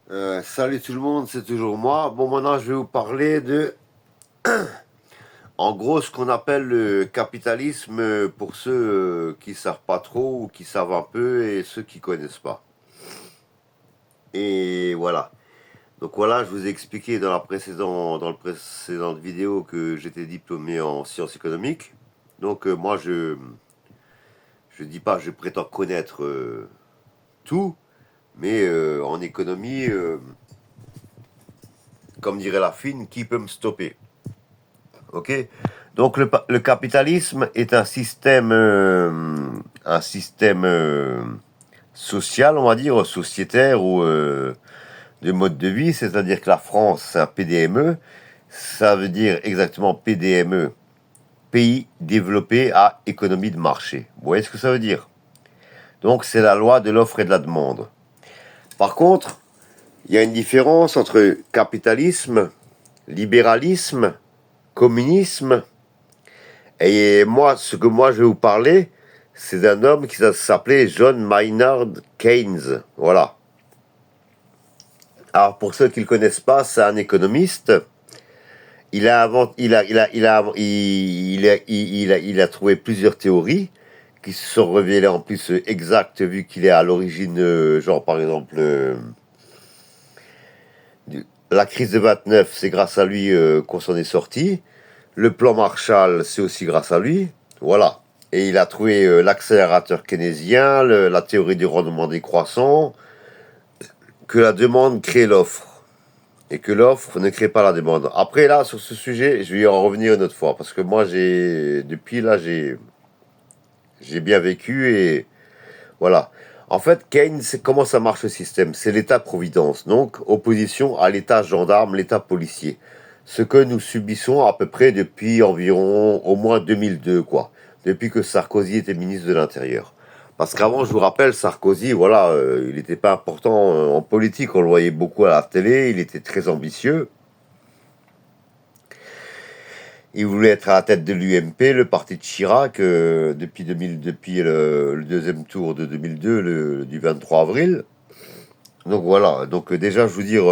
Salut tout le monde, c'est toujours moi. Bon, maintenant je vais vous parler de, en gros, ce qu'on appelle le capitalisme pour ceux qui savent pas trop ou qui savent un peu et ceux qui connaissent pas. Et voilà. Donc voilà, je vous ai expliqué dans le précédente vidéo que j'étais diplômé en sciences économiques. Donc moi je dis pas, je prétends connaître tout, mais en économie, comme dirait la fine, qui peut me stopper? Ok. Donc le capitalisme est un système social, on va dire, sociétaire ou de mode de vie, c'est-à-dire que la France, c'est un PDME, ça veut dire exactement PDME, pays développé à économie de marché. Vous voyez ce que ça veut dire? Donc c'est la loi de l'offre et de la demande. Par contre, il y a une différence entre capitalisme, libéralisme, communisme. Et moi, ce que moi je vais vous parler, c'est d'un homme qui s'appelait John Maynard Keynes. Voilà. Alors pour ceux qui ne le connaissent pas, c'est un économiste. Il a trouvé plusieurs théories qui se sont révélées en plus exactes vu qu'il est à l'origine, genre par exemple, la crise de 29, c'est grâce à lui qu'on s'en est sorti. Le plan Marshall, c'est aussi grâce à lui. Voilà. Et il a trouvé l'accélérateur keynésien, la théorie du rendement décroissant, que la demande crée l'offre. Et que l'offre ne crée pas la demande. Après, là, sur ce sujet, je vais y en revenir une autre fois. Parce que moi, depuis là, j'ai bien vécu et voilà. En fait, Keynes, c'est comment ça marche le système? C'est l'État-providence. Donc, opposition à l'État gendarme, l'État policier. Ce que nous subissons à peu près depuis environ au moins 2002, quoi. Depuis que Sarkozy était ministre de l'Intérieur. Parce qu'avant, je vous rappelle, Sarkozy, voilà, il n'était pas important en politique. On le voyait beaucoup à la télé. Il était très ambitieux. Il voulait être à la tête de l'UMP, le parti de Chirac, depuis le deuxième tour de 2002, du 23 avril. Donc voilà, donc déjà je veux dire,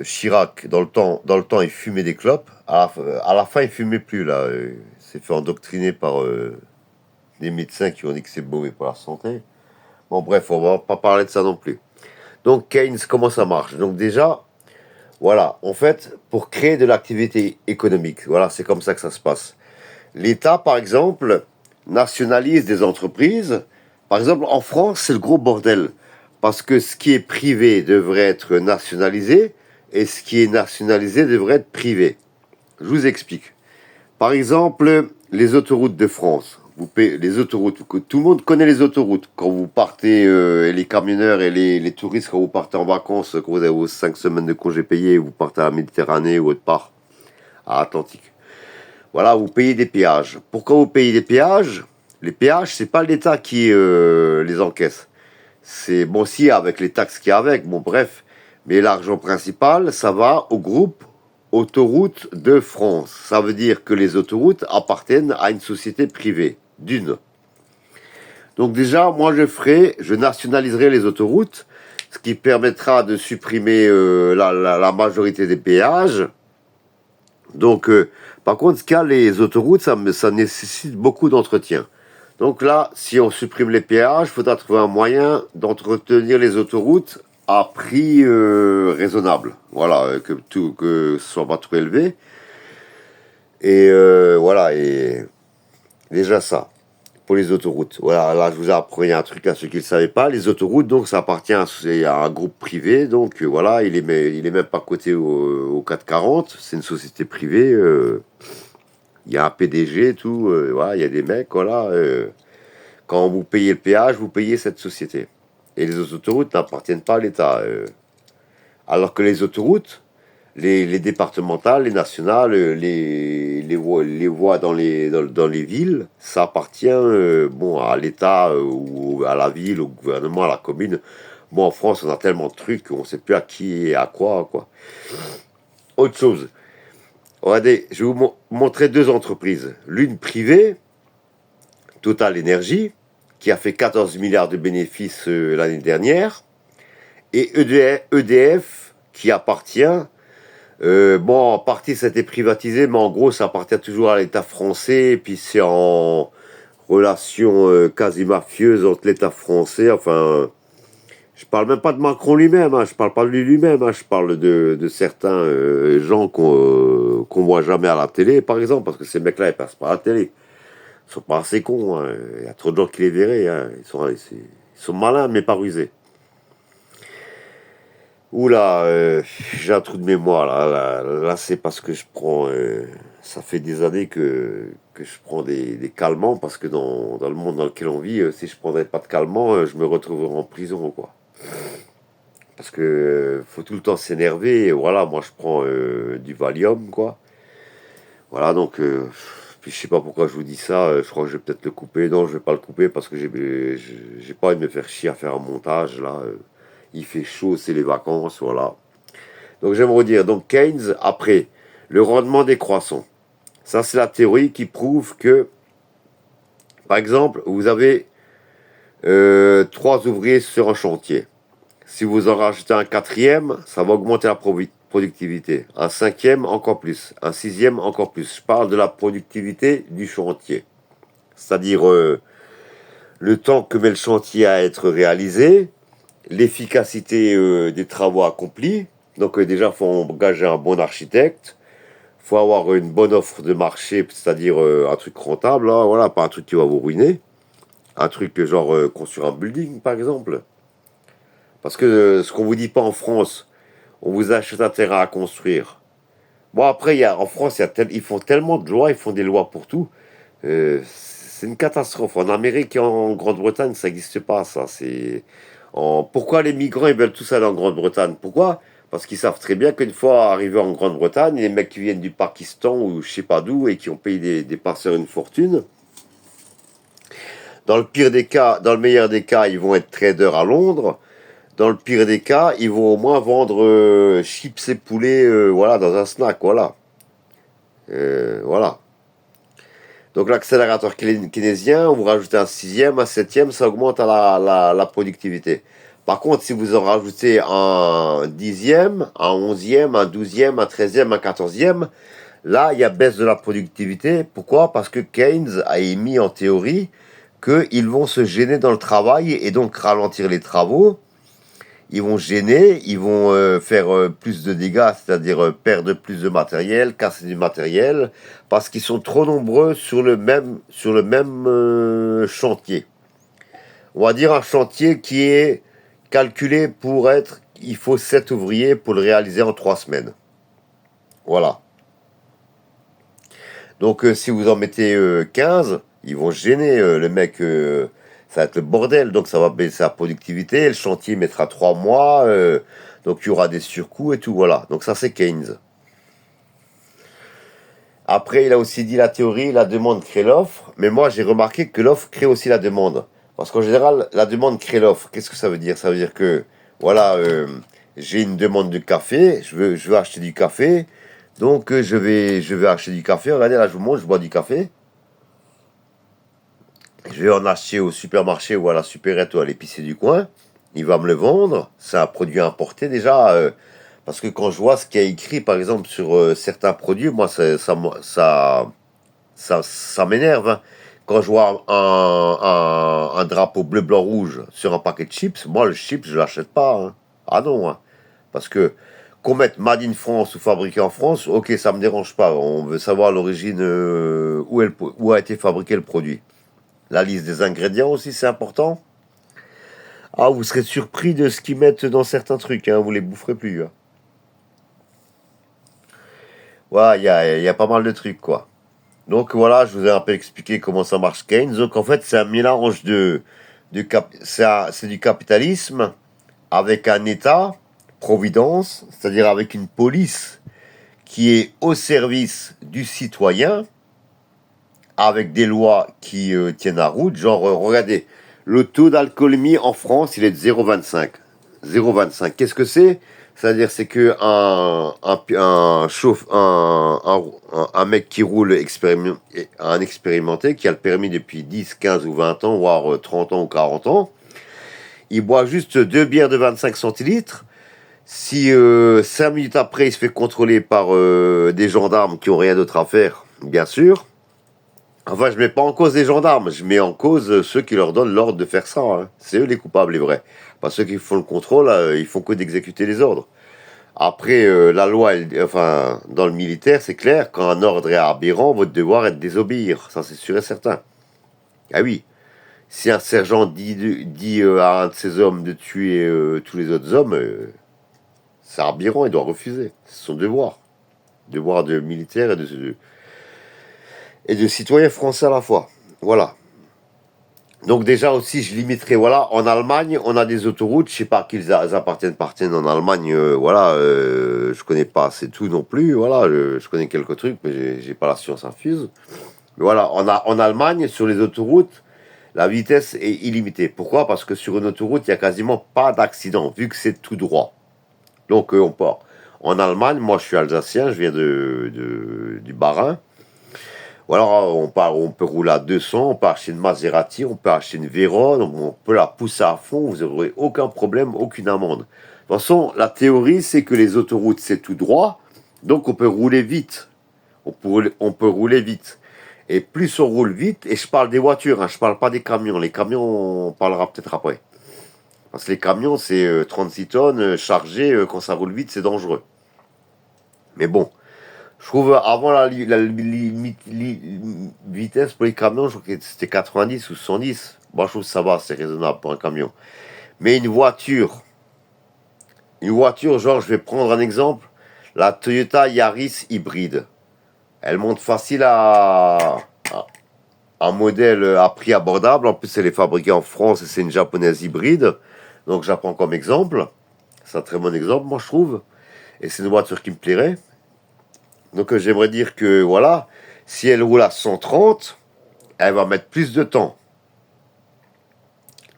Chirac, dans le temps il fumait des clopes, à la fin il fumait plus là, il s'est fait endoctriner par des médecins qui ont dit que c'est mauvais pour la santé. Bon bref, on va pas parler de ça non plus. Donc Keynes, comment ça marche? Donc déjà, voilà, en fait, pour créer de l'activité économique, voilà, c'est comme ça que ça se passe. L'État, par exemple, nationalise des entreprises. Par exemple, en France, c'est le gros bordel. Parce que ce qui est privé devrait être nationalisé et ce qui est nationalisé devrait être privé. Je vous explique. Par exemple, les autoroutes de France. Vous payez les autoroutes. Tout le monde connaît les autoroutes. Quand vous partez, et les camionneurs et les touristes, quand vous partez en vacances, quand vous avez vos 5 semaines de congés payés, vous partez à la Méditerranée ou autre part, à Atlantique. Voilà, vous payez des péages. Pourquoi vous payez des péages? Les péages, c'est pas l'État qui les encaisse. C'est bon si avec les taxes qu'il y a avec, bon bref. Mais l'argent principal, ça va au groupe Autoroutes de France. Ça veut dire que les autoroutes appartiennent à une société privée, d'une. Donc déjà, moi je nationaliserai les autoroutes, ce qui permettra de supprimer la majorité des péages. Donc, par contre, ce qu'a les autoroutes, ça nécessite beaucoup d'entretien. Donc là, si on supprime les péages, il faudra trouver un moyen d'entretenir les autoroutes à prix raisonnable. Voilà, que ce soit pas trop élevé. Et voilà, et déjà ça, pour les autoroutes. Voilà, là, je vous ai appris un truc à ceux qui ne le savaient pas. Les autoroutes, donc, ça appartient à un groupe privé. Donc, voilà, il est même pas coté au 440. C'est une société privée. Il y a un PDG et tout. Voilà, il y a des mecs, voilà. Quand vous payez le péage, vous payez cette société. Et les autoroutes n'appartiennent pas à l'État. Alors que les autoroutes, les départementales, les nationales, les voies dans les villes, ça appartient bon, à l'État ou à la ville, au gouvernement, à la commune. Bon, en France, on a tellement de trucs qu'on ne sait plus à qui et à quoi, quoi. Autre chose. Regardez, je vais vous montrer deux entreprises. L'une privée, Total Energy, qui a fait 14 milliards de bénéfices l'année dernière, et EDF qui appartient. Bon, en partie, ça a été privatisé, mais en gros, ça appartient toujours à l'État français. Et puis, c'est en relation quasi mafieuse entre l'État français. Enfin, je parle même pas de Macron lui-même. Hein, je parle pas de lui-même. Hein, je parle de certains gens qu'on voit jamais à la télé, par exemple, parce que ces mecs-là, ils passent pas à la télé. Ils sont pas assez cons. Hein. Il y a trop de gens qui les verraient. Hein. Ils sont malins, mais pas rusés. Oula, j'ai un trou de mémoire là, c'est parce que je prends. Ça fait des années que je prends des calmants parce que dans le monde dans lequel on vit, si je prendrais pas de calmants, je me retrouverais en prison quoi. Parce que faut tout le temps s'énerver. Et voilà, moi je prends du Valium quoi. Voilà donc. Puis je sais pas pourquoi je vous dis ça. Je crois que je vais peut-être le couper. Non, je vais pas le couper parce que j'ai pas envie de me faire chier à faire un montage là. Il fait chaud, c'est les vacances, voilà. Donc j'aimerais dire, donc Keynes, après, le rendement décroissant. Ça, c'est la théorie qui prouve que, par exemple, vous avez 3 ouvriers sur un chantier. Si vous en rajoutez un quatrième, ça va augmenter la productivité. Un cinquième, encore plus. Un sixième, encore plus. Je parle de la productivité du chantier. C'est-à-dire le temps que met le chantier à être réalisé, l'efficacité des travaux accomplis. Donc déjà, il faut engager un bon architecte. Il faut avoir une bonne offre de marché, c'est-à-dire un truc rentable. Hein, voilà, pas un truc qui va vous ruiner. Un truc genre construire un building, par exemple. Parce que ce qu'on vous dit pas en France, on vous achète un terrain à construire. Bon, après, en France, ils font tellement de lois, ils font des lois pour tout. C'est une catastrophe. En Amérique et en Grande-Bretagne, ça n'existe pas, ça. Pourquoi les migrants ils veulent tous aller en Grande-Bretagne? Pourquoi? Parce qu'ils savent très bien qu'une fois arrivés en Grande-Bretagne, les mecs qui viennent du Pakistan ou je sais pas d'où et qui ont payé des passeurs une fortune, dans le pire des cas, dans le meilleur des cas, ils vont être traders à Londres. Dans le pire des cas, ils vont au moins vendre chips et poulets voilà, dans un snack. Voilà. Voilà. Donc l'accélérateur keynésien, vous rajoutez un sixième, un septième, ça augmente la productivité. Par contre, si vous en rajoutez un dixième, un onzième, un douzième, un treizième, un quatorzième, là, il y a baisse de la productivité. Pourquoi? Parce que Keynes a émis en théorie qu'ils vont se gêner dans le travail et donc ralentir les travaux. Ils vont gêner, ils vont faire plus de dégâts, c'est-à-dire perdre plus de matériel, casser du matériel, parce qu'ils sont trop nombreux sur le même chantier. On va dire un chantier qui est calculé pour être, il faut 7 ouvriers pour le réaliser en 3 semaines. Voilà. Donc si vous en mettez 15, ils vont gêner le mec. Ça va être le bordel, donc ça va baisser la productivité. Le chantier mettra 3 mois, donc il y aura des surcoûts et tout. Voilà. Donc ça c'est Keynes. Après, il a aussi dit la théorie, la demande crée l'offre. Mais moi, j'ai remarqué que l'offre crée aussi la demande. Parce qu'en général, la demande crée l'offre. Qu'est-ce que ça veut dire? Ça veut dire que, voilà, j'ai une demande de café, je veux acheter du café. Donc, je vais acheter du café. Regardez, là, je vous montre, je bois du café. Je vais en acheter au supermarché ou à la supérette ou à l'épicier du coin. Il va me le vendre. C'est un produit importé déjà. Parce que quand je vois ce qu'il y a écrit, par exemple, sur certains produits, moi, ça m'énerve. Hein. Quand je vois un drapeau bleu, blanc, rouge sur un paquet de chips, moi, le chips, je l'achète pas. Hein. Ah non. Hein. Parce que qu'on mette Made in France ou fabriqué en France, ok, ça me dérange pas. On veut savoir l'origine, où a été fabriqué le produit. La liste des ingrédients aussi, c'est important. Ah, vous serez surpris de ce qu'ils mettent dans certains trucs. Hein. Vous les boufferez plus. Hein. Voilà, il y a pas mal de trucs, quoi. Donc voilà, je vous ai un peu expliqué comment ça marche Keynes. Donc en fait, c'est un mélange c'est du capitalisme avec un État, providence, c'est-à-dire avec une police qui est au service du citoyen, avec des lois qui tiennent la route. Genre, regardez, le taux d'alcoolémie en France, il est de 0,25. 0,25. Qu'est-ce que c'est? C'est-à-dire, c'est que un mec qui roule un expérimenté, qui a le permis depuis 10, 15 ou 20 ans, voire 30 ans ou 40 ans, il boit juste 2 bières de 25 centilitres. Si 5 minutes après, il se fait contrôler par des gendarmes qui ont rien d'autre à faire, bien sûr. Enfin, je mets pas en cause les gendarmes, je mets en cause ceux qui leur donnent l'ordre de faire ça, hein. C'est eux les coupables, les vrais. Parce que ceux qui font le contrôle, ils font que d'exécuter les ordres. Après, la loi, enfin, dans le militaire, c'est clair, quand un ordre est aberrant, votre devoir est de désobéir. Ça, c'est sûr et certain. Ah oui, si un sergent dit à un de ses hommes de tuer tous les autres hommes, c'est aberrant, il doit refuser. C'est son devoir. Devoir de militaire et de citoyen français à la fois. Voilà. Donc déjà aussi, je limiterai, voilà, en Allemagne, on a des autoroutes, je sais pas à qui elles appartiennent en Allemagne, voilà, je connais pas assez tout non plus, voilà, je connais quelques trucs, mais j'ai pas la science infuse. Mais voilà, en Allemagne, sur les autoroutes, la vitesse est illimitée. Pourquoi? Parce que sur une autoroute, il y a quasiment pas d'accident, vu que c'est tout droit. Donc on part. En Allemagne, moi je suis alsacien, je viens du Bas-Rhin. Ou alors on peut rouler à 200, on peut acheter une Maserati, on peut acheter une Veyron, on peut la pousser à fond, vous n'aurez aucun problème, aucune amende. De toute façon, la théorie, c'est que les autoroutes, c'est tout droit, donc on peut rouler vite. On peut rouler vite. Et plus on roule vite, et je parle des voitures, hein, je parle pas des camions. Les camions, on parlera peut-être après. Parce que les camions, c'est 36 tonnes chargés, quand ça roule vite, c'est dangereux. Mais bon, je trouve avant la limite vitesse pour les camions, je crois que c'était 90 ou 110. Moi, je trouve que ça va, c'est raisonnable pour un camion. Mais une voiture, genre, je vais prendre un exemple, la Toyota Yaris hybride. Elle monte facile à un modèle à prix abordable. En plus, elle est fabriquée en France et c'est une japonaise hybride. Donc, j'apprends comme exemple. C'est un très bon exemple, moi, je trouve. Et c'est une voiture qui me plairait. Donc j'aimerais dire que voilà, si elle roule à 130, elle va mettre plus de temps.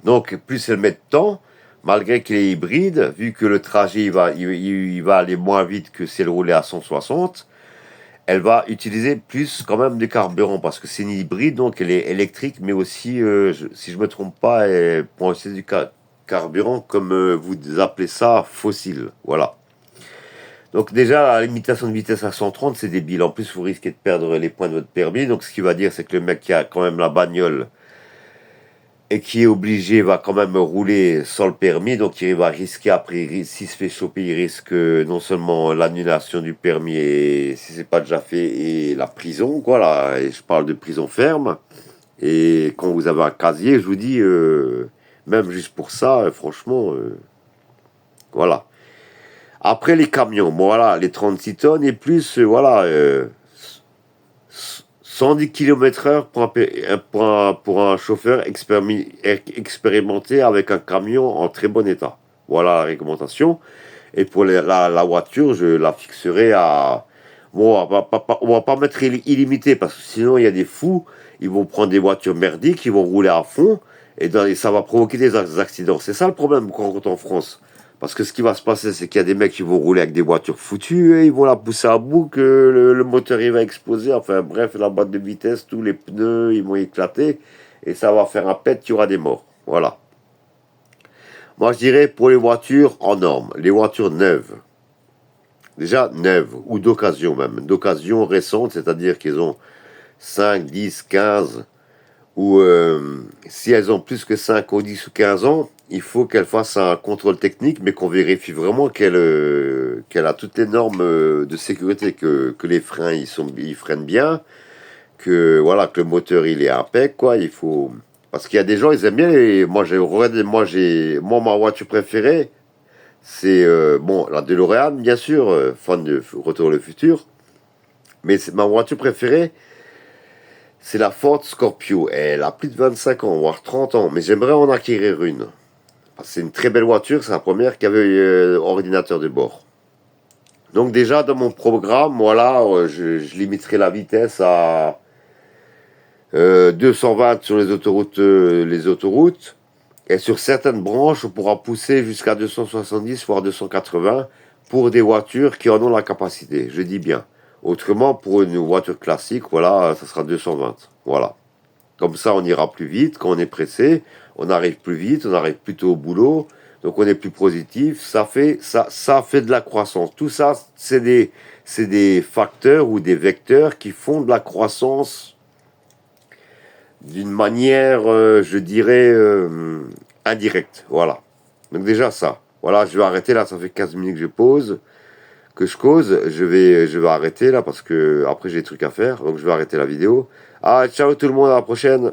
Donc plus elle met de temps, malgré qu'elle est hybride, vu que le trajet il va aller moins vite que si elle roulait à 160, elle va utiliser plus quand même de carburant parce que c'est une hybride, donc elle est électrique, mais aussi, si je me trompe pas, elle prend aussi du carburant comme vous appelez ça fossile. Voilà. Donc déjà, la limitation de vitesse à 130, c'est débile. En plus, vous risquez de perdre les points de votre permis. Donc ce qui va dire, c'est que le mec qui a quand même la bagnole et qui est obligé va quand même rouler sans le permis. Donc il va risquer après, s'il se fait choper, il risque non seulement l'annulation du permis et si c'est pas déjà fait, et la prison, quoi. Là, et je parle de prison ferme. Et quand vous avez un casier, je vous dis, même juste pour ça, franchement, voilà. Après les camions, bon voilà, les 36 tonnes et plus, voilà, 110 km/h pour un chauffeur expérimenté avec un camion en très bon état. Voilà la réglementation. Et pour la voiture, je la fixerai à... Bon, on va pas mettre illimité parce que sinon il y a des fous, ils vont prendre des voitures merdiques, ils vont rouler à fond et ça va provoquer des accidents. C'est ça le problème qu'on rencontre en France. Parce que ce qui va se passer, c'est qu'il y a des mecs qui vont rouler avec des voitures foutues et ils vont la pousser à bout, que le moteur il va exploser. Enfin bref, la boîte de vitesse, tous les pneus ils vont éclater et ça va faire un pet, il y aura des morts. Voilà. Moi je dirais pour les voitures en norme, les voitures neuves. Déjà neuves ou d'occasion même. D'occasion récente, c'est-à-dire qu'ils ont 5, 10, 15 ou si elles ont plus que 5 ou 10 ou 15 ans, il faut qu'elle fasse un contrôle technique, mais qu'on vérifie vraiment qu'elle a toutes les normes de sécurité, que les freins ils freinent bien, que voilà que le moteur il est impec quoi. Il faut parce qu'il y a des gens ils aiment bien moi ma voiture préférée c'est bon la DeLorean bien sûr, fan de Retour vers le futur, mais c'est ma voiture préférée. C'est la Ford Scorpio. Elle a plus de 25 ans, voire 30 ans, mais j'aimerais en acquérir une. C'est une très belle voiture, c'est la première qui avait ordinateur de bord. Donc déjà dans mon programme, voilà, je limiterai la vitesse à 220 sur les autoroutes. Et sur certaines branches, on pourra pousser jusqu'à 270, voire 280 pour des voitures qui en ont la capacité. Je dis bien. Autrement, pour une voiture classique, voilà, ça sera 220. Voilà. Comme ça, on ira plus vite. Quand on est pressé, on arrive plus vite, on arrive plus tôt au boulot. Donc on est plus positif, ça fait de la croissance. Tout ça, c'est des facteurs ou des vecteurs qui font de la croissance d'une manière, je dirais, indirecte. Voilà. Donc déjà ça. Voilà, je vais arrêter là, ça fait 15 minutes que je pose, que je cause. Je vais arrêter là parce que après j'ai des trucs à faire, donc je vais arrêter la vidéo. Ah, ciao tout le monde, à la prochaine.